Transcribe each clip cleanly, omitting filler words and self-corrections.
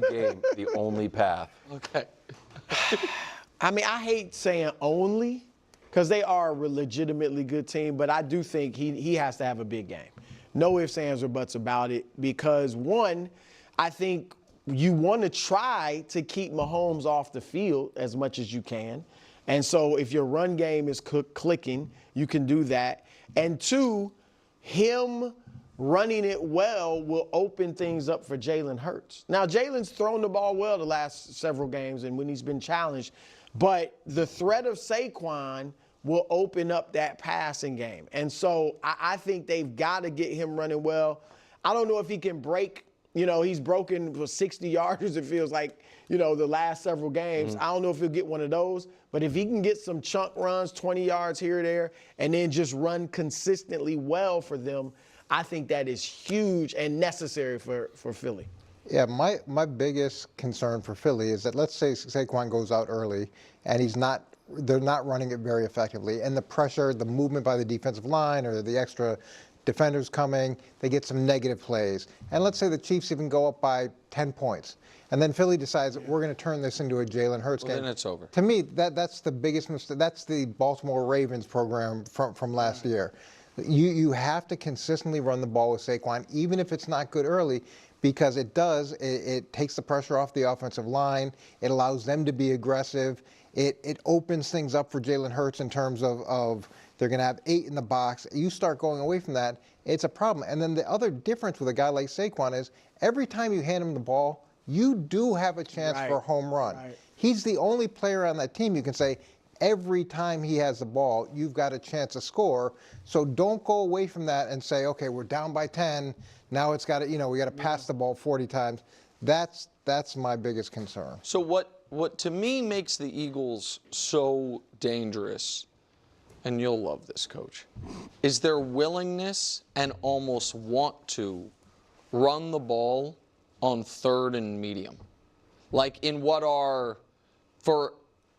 tie game the only path? Okay. I mean, I hate saying only because they are a legitimately good team, but I do think he has to have a big game. No ifs, ands, or buts about it because, one, I think you want to try to keep Mahomes off the field as much as you can. And so if your run game is clicking, you can do that. And two, him running it well will open things up for Jalen Hurts. Now, Jalen's thrown the ball well the last several games and when he's been challenged, but the threat of Saquon will open up that passing game. And so I think they've got to get him running well. I don't know if he can break, he's broken for 60 yarders, it feels like, the last several games. I don't know if he'll get one of those, but if he can get some chunk runs, 20 yards here or there, and then just run consistently well for them, I think that is huge and necessary for Philly. Yeah, my biggest concern for Philly is that let's say Saquon goes out early and they're not running it very effectively, and the pressure, the movement by the defensive line or the extra defenders coming, they get some negative plays. And let's say the Chiefs even go up by 10 points. And then Philly decides we're going to turn this into a Jalen Hurts game. Then it's over. To me, that's the biggest mistake. That's the Baltimore Ravens program from last year. You have to consistently run the ball with Saquon, even if it's not good early, because it takes the pressure off the offensive line. It allows them to be aggressive. It opens things up for Jalen Hurts in terms of they're going to have 8 in the box. You start going away from that, it's a problem. And then the other difference with a guy like Saquon is every time you hand him the ball, you do have a chance for a home run. Right. He's the only player on that team you can say, every time he has the ball, you've got a chance to score. So don't go away from that and say, okay, we're down by 10. Now it's got to, we got to pass the ball 40 times. That's my biggest concern. So what to me makes the Eagles so dangerous, and you'll love this, Coach, is their willingness and almost want to run the ball on 3rd and medium. Like in what are, for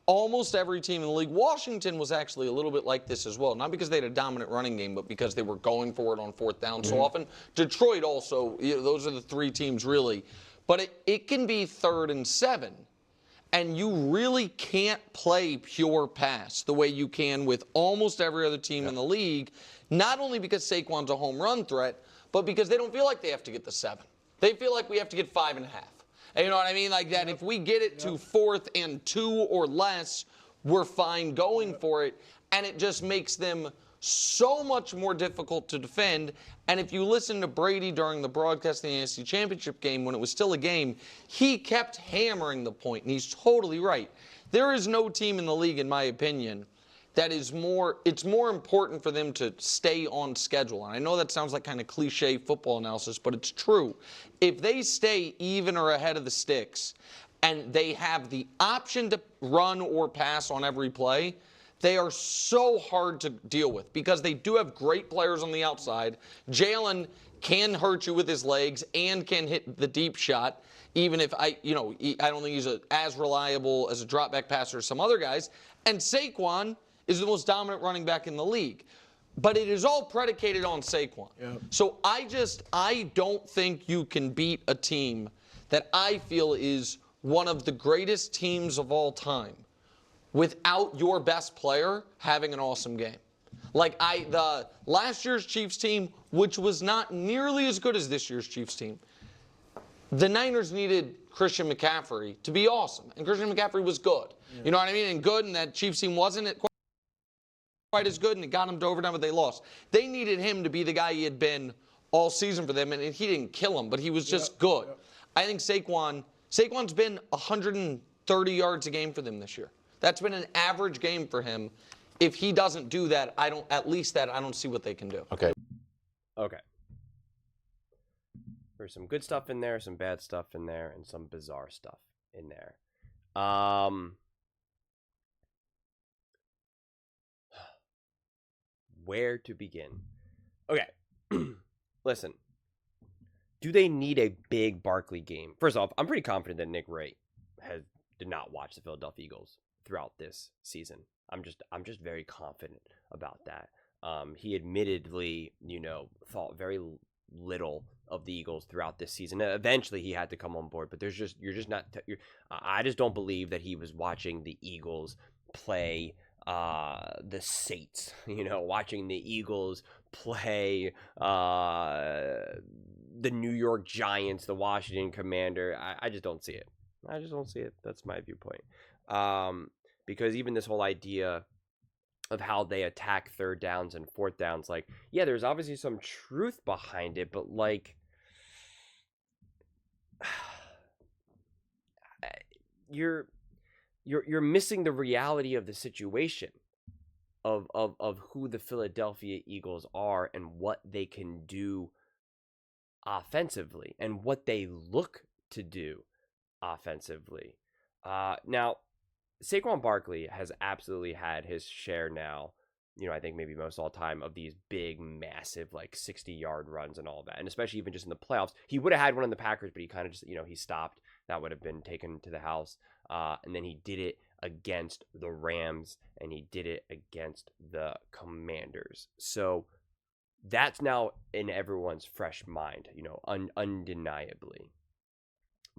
almost every team in the league, Washington was actually a little bit like this as well. Not because they had a dominant running game, but because they were going for it on 4th down so often. Detroit also, those are the 3 teams really. But it can be 3rd and 7. And you really can't play pure pass the way you can with almost every other team in the league, not only because Saquon's a home run threat, but because they don't feel like they have to get the 7. They feel like we have to get 5.5. And you know what I mean? Like that, if we get it to 4th and 2 or less, we're fine going for it. And it just makes them so much more difficult to defend. And if you listen to Brady during the broadcast of the AFC Championship game, when it was still a game, he kept hammering the point, and he's totally right. There is no team in the league, in my opinion, that is it's more important for them to stay on schedule. And I know that sounds like kind of cliche football analysis, but it's true. If they stay even or ahead of the sticks and they have the option to run or pass on every play, they are so hard to deal with because they do have great players on the outside. Jalen can hurt you with his legs and can hit the deep shot, even if I don't think he's as reliable as a drop back passer as some other guys. And Saquon is the most dominant running back in the league. But it is all predicated on Saquon. Yeah. So I don't think you can beat a team that I feel is one of the greatest teams of all time without your best player having an awesome game. Like the last year's Chiefs team, which was not nearly as good as this year's Chiefs team, the Niners needed Christian McCaffrey to be awesome. And Christian McCaffrey was good. Yeah. You know what I mean? And good, and that Chiefs team wasn't quite as good, and it got them to overtime, but they lost. They needed him to be the guy he had been all season for them, and he didn't kill them, but he was just good. Yep. I think Saquon's been 130 yards a game for them this year. That's been an average game for him. If he doesn't do that, I don't see what they can do. Okay. There's some good stuff in there, some bad stuff in there, and some bizarre stuff in there. Where to begin? Okay. Listen. Do they need a big Barkley game? First off, I'm pretty confident that Nick Wright did not watch the Philadelphia Eagles throughout this season. I'm just very confident about that. He admittedly, thought very little of the Eagles throughout this season. Eventually, he had to come on board, but you're just not. I just don't believe that he was watching the Eagles play the Saints. Watching the Eagles play the New York Giants, the Washington Commander. I just don't see it. I just don't see it. That's my viewpoint. Because even this whole idea of how they attack third downs and fourth downs, like, yeah, there's obviously some truth behind it, but like, you're missing the reality of the situation of who the Philadelphia Eagles are and what they can do offensively and what they look to do offensively. Now, Saquon Barkley has absolutely had his share now, I think maybe most all time, of these big, massive, like 60-yard runs and all that. And especially even just in the playoffs. He would have had one in the Packers, but he kind of just, he stopped. That would have been taken to the house. And then he did it against the Rams, and he did it against the Commanders. So that's now in everyone's fresh mind, undeniably.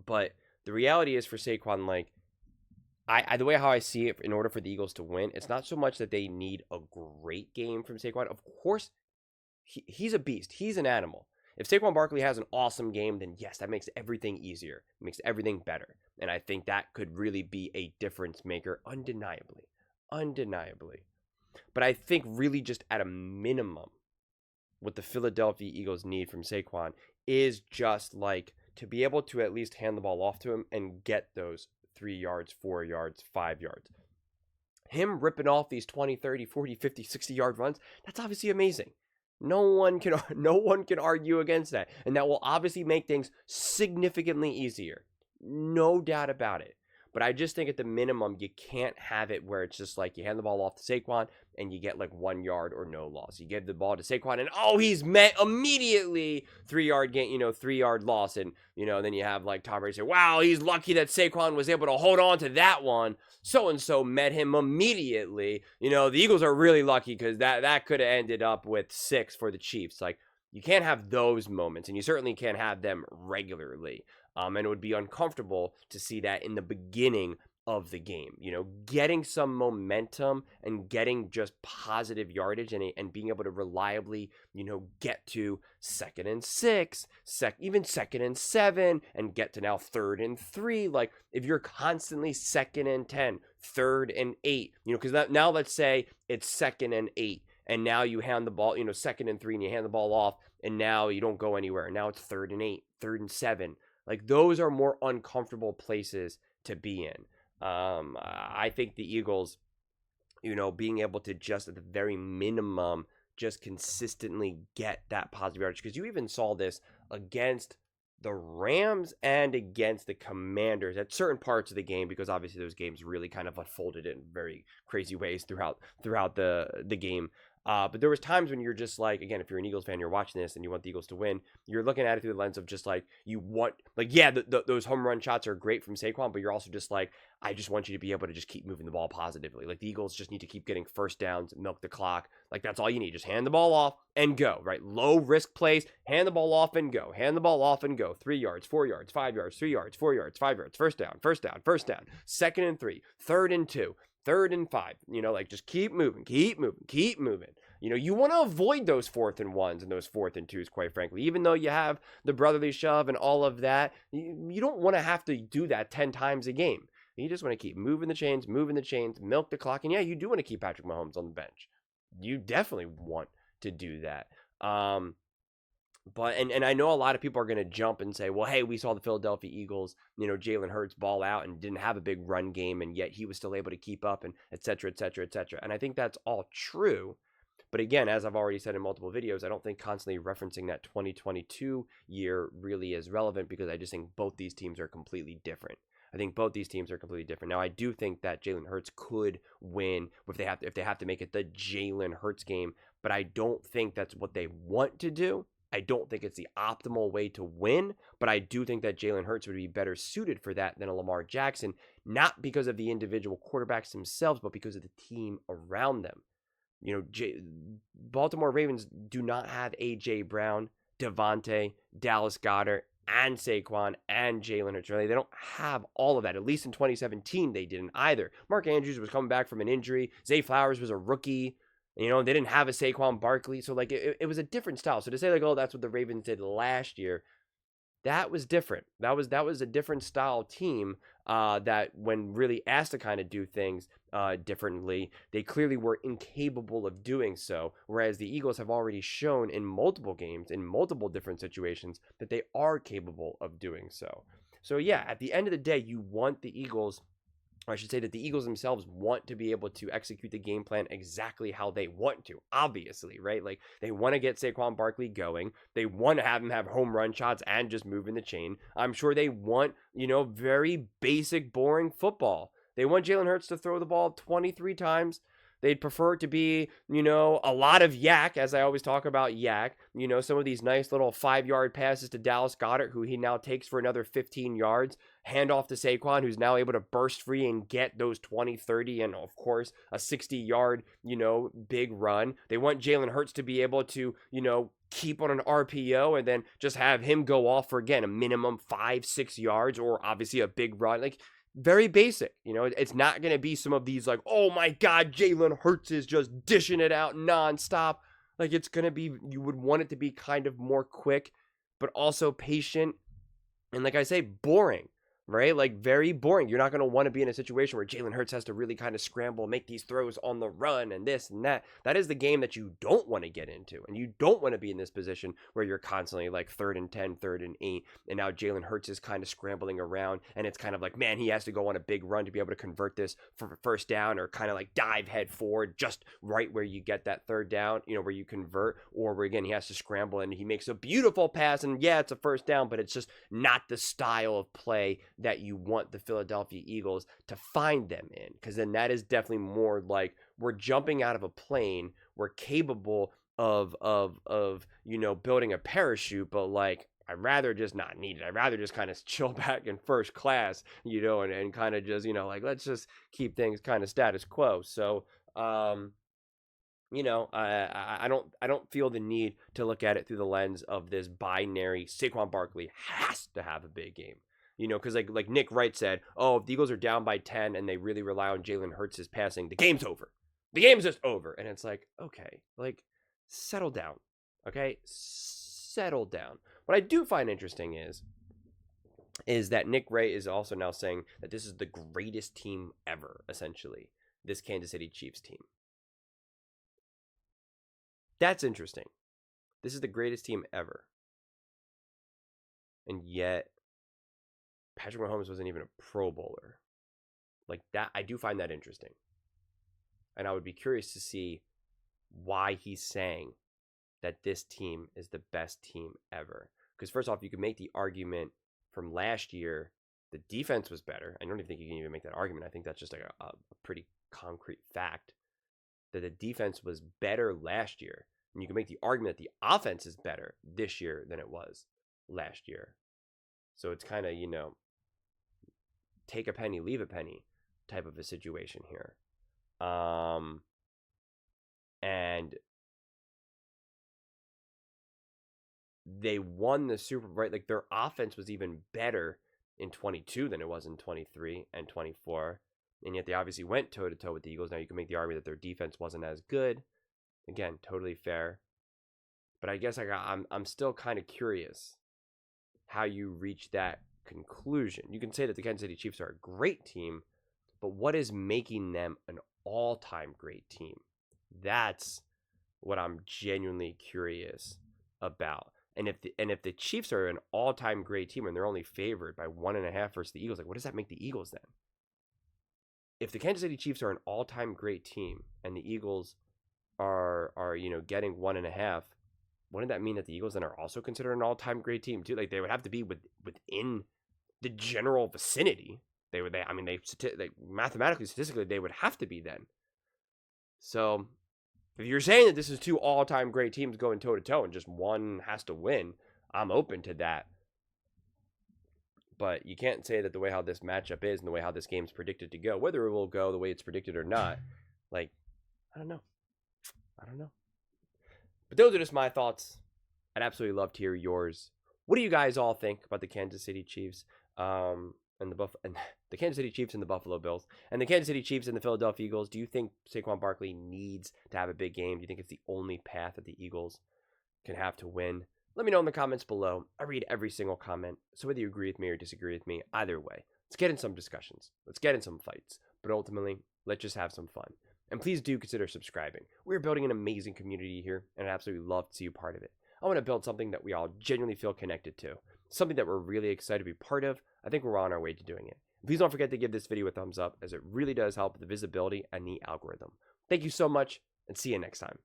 But the reality is for Saquon, like, the way how I see it, in order for the Eagles to win, it's not so much that they need a great game from Saquon. Of course, he's a beast. He's an animal. If Saquon Barkley has an awesome game, then yes, that makes everything easier. It makes everything better. And I think that could really be a difference maker, undeniably. But I think really just at a minimum, what the Philadelphia Eagles need from Saquon is just like to be able to at least hand the ball off to him and get those 3 yards, 4 yards, 5 yards. Him ripping off these 20, 30, 40, 50, 60-yard runs, that's obviously amazing. No one can argue against that. And that will obviously make things significantly easier. No doubt about it. But I just think at the minimum, you can't have it where it's just like you hand the ball off to Saquon and you get like 1 yard or no loss. You give the ball to Saquon and he's met immediately 3-yard gain, 3-yard loss. And, then you have like Tom Brady say, wow, he's lucky that Saquon was able to hold on to that one. So-and-so met him immediately. The Eagles are really lucky because that could have ended up with 6 for the Chiefs. Like, you can't have those moments, and you certainly can't have them regularly. And it would be uncomfortable to see that in the beginning of the game. Getting some momentum and getting just positive yardage and being able to reliably, get to 2nd and 6, even 2nd and 7, and get to now 3rd and 3. Like, if you're constantly 2nd and 10, 3rd and 8, because now let's say it's 2nd and 8. And now you hand the ball, 2nd and 3, and you hand the ball off, and now you don't go anywhere. Now it's 3rd and 8, 3rd and 7. Like, those are more uncomfortable places to be in. I think the Eagles, being able to just at the very minimum, just consistently get that positive yardage. Because you even saw this against the Rams and against the Commanders at certain parts of the game, because obviously those games really kind of unfolded in very crazy ways throughout the game. But there was times when you're just like, again, if you're an Eagles fan, you're watching this and you want the Eagles to win, you're looking at it through the lens of just like, you want, like, yeah, those home run shots are great from Saquon, but you're also just like, I just want you to be able to just keep moving the ball positively. Like, the Eagles just need to keep getting first downs, milk the clock. Like, that's all you need. Just hand the ball off and go, right? Low risk plays, hand the ball off and go. Hand the ball off and go. 3 yards, 4 yards, 5 yards, 3 yards, 4 yards, 5 yards, first down, 2nd and 3, 3rd and 2, 3rd and 5, like, just keep moving. You want to avoid those 4th and 1s and those 4th and 2s, quite frankly. Even though you have the brotherly shove and all of that, you don't want to have to do that 10 times a game. You just want to keep moving the chains, milk the clock. And yeah, you do want to keep Patrick Mahomes on the bench. You definitely want to do that. But I know a lot of people are going to jump and say, well, hey, we saw the Philadelphia Eagles, Jalen Hurts ball out and didn't have a big run game, and yet he was still able to keep up, and et cetera, et cetera, et cetera. And I think that's all true. But again, as I've already said in multiple videos, I don't think constantly referencing that 2022 year really is relevant, because I just think both these teams are completely different. Now, I do think that Jalen Hurts could win if they have to make it the Jalen Hurts game, but I don't think that's what they want to do. I don't think it's the optimal way to win, but I do think that Jalen Hurts would be better suited for that than a Lamar Jackson, not because of the individual quarterbacks themselves, but because of the team around them. Baltimore Ravens do not have A.J. Brown, Devontae, Dallas Goedert, and Saquon and Jalen Hurts. They don't have all of that. At least in 2017, they didn't either. Mark Andrews was coming back from an injury. Zay Flowers was a rookie. They didn't have a Saquon Barkley. So, like, it was a different style. So to say, like, oh, that's what the Ravens did last year, that was different. That was a different style team that when really asked to kind of do things differently, they clearly were incapable of doing so. Whereas the Eagles have already shown in multiple games, in multiple different situations, that they are capable of doing so. So yeah, at the end of the day, you want the Eagles, or I should say that the Eagles themselves want to be able to execute the game plan exactly how they want to, obviously, right? Like, they want to get Saquon Barkley going. They want to have him have home run shots and just moving the chain. I'm sure they want, very basic, boring football. They want Jalen Hurts to throw the ball 23 times. They'd prefer it to be, a lot of yak, as I always talk about yak. Some of these nice little 5-yard passes to Dallas Goedert, who he now takes for another 15 yards. Hand off to Saquon, who's now able to burst free and get those 20, 30, and of course, a 60-yard, big run. They want Jalen Hurts to be able to, keep on an RPO and then just have him go off for, again, a minimum 5-6 yards, or obviously a big run. Like, very basic. It's not going to be some of these like, oh my God, Jalen Hurts is just dishing it out nonstop. Like, it's going to be, you would want it to be kind of more quick, but also patient. And like I say, boring, right? Like, very boring. You're not going to want to be in a situation where Jalen Hurts has to really kind of scramble, make these throws on the run and this and that. That is the game that you don't want to get into. And you don't want to be in this position where you're constantly like 3rd and 10, 3rd and 8. And now Jalen Hurts is kind of scrambling around. And it's kind of like, man, he has to go on a big run to be able to convert this for first down, or kind of like dive head forward just right where you get that 3rd down, where you convert, or where, again, he has to scramble and he makes a beautiful pass. And yeah, it's a first down, but it's just not the style of play that you want the Philadelphia Eagles to find them in, because then that is definitely more like, we're jumping out of a plane, we're capable of building a parachute, but like, I'd rather just not need it. I'd rather just kind of chill back in first class, and kind of just, like, let's just keep things kind of status quo. So I don't feel the need to look at it through the lens of this binary. Saquon Barkley has to have a big game. Because like Nick Wright said, oh, if the Eagles are down by 10 and they really rely on Jalen Hurts' passing, the game's over. The game's just over. And it's like, okay, like, settle down. Okay? Settle down. What I do find interesting is that Nick Wright is also now saying that this is the greatest team ever, essentially. This Kansas City Chiefs team. That's interesting. This is the greatest team ever. And yet, Patrick Mahomes wasn't even a Pro Bowler. Like, that, I do find that interesting. And I would be curious to see why he's saying that this team is the best team ever. Because first off, you could make the argument from last year, the defense was better. I don't even think you can even make that argument. I think that's just like a pretty concrete fact, that the defense was better last year. And you can make the argument that the offense is better this year than it was last year. So it's kind of, take a penny, leave a penny type of a situation here. And they won the Super Bowl, right? Like, their offense was even better in 22 than it was in 23 and 24. And yet they obviously went toe-to-toe with the Eagles. Now you can make the argument that their defense wasn't as good. Again, totally fair. But I guess I'm still kind of curious how you reach that conclusion. You can say that the Kansas City Chiefs are a great team, but what is making them an all-time great team? That's what I'm genuinely curious about. And if the Chiefs are an all-time great team and they're only favored by 1.5 versus the Eagles, like, what does that make the Eagles then? If the Kansas City Chiefs are an all-time great team and the Eagles are getting 1.5, wouldn't that mean that the Eagles then are also considered an all-time great team too? Like, they would have to be within the general vicinity. They mathematically, statistically, they would have to be then. So if you're saying that this is 2 all-time great teams going toe-to-toe and just one has to win, I'm open to that. But you can't say that the way how this matchup is and the way how this game's predicted to go, whether it will go the way it's predicted or not, like, I don't know. But those are just my thoughts I'd absolutely love to hear yours. What do you guys all think about the Kansas City Chiefs and the Kansas City Chiefs and the Buffalo Bills and the Kansas City Chiefs and the Philadelphia Eagles? Do you think Saquon Barkley needs to have a big game? Do you think it's the only path that the Eagles can have to win? Let me know in the comments below. I read every single comment, so whether you agree with me or disagree with me, either way, let's get in some discussions. Let's get in some fights. But ultimately, let's just have some fun. And please do consider subscribing. We're building an amazing community here, and I'd absolutely love to see you part of it. I want to build something that we all genuinely feel connected to, something that we're really excited to be part of. I think we're on our way to doing it. Please don't forget to give this video a thumbs up, as it really does help with the visibility and the algorithm. Thank you so much, and see you next time.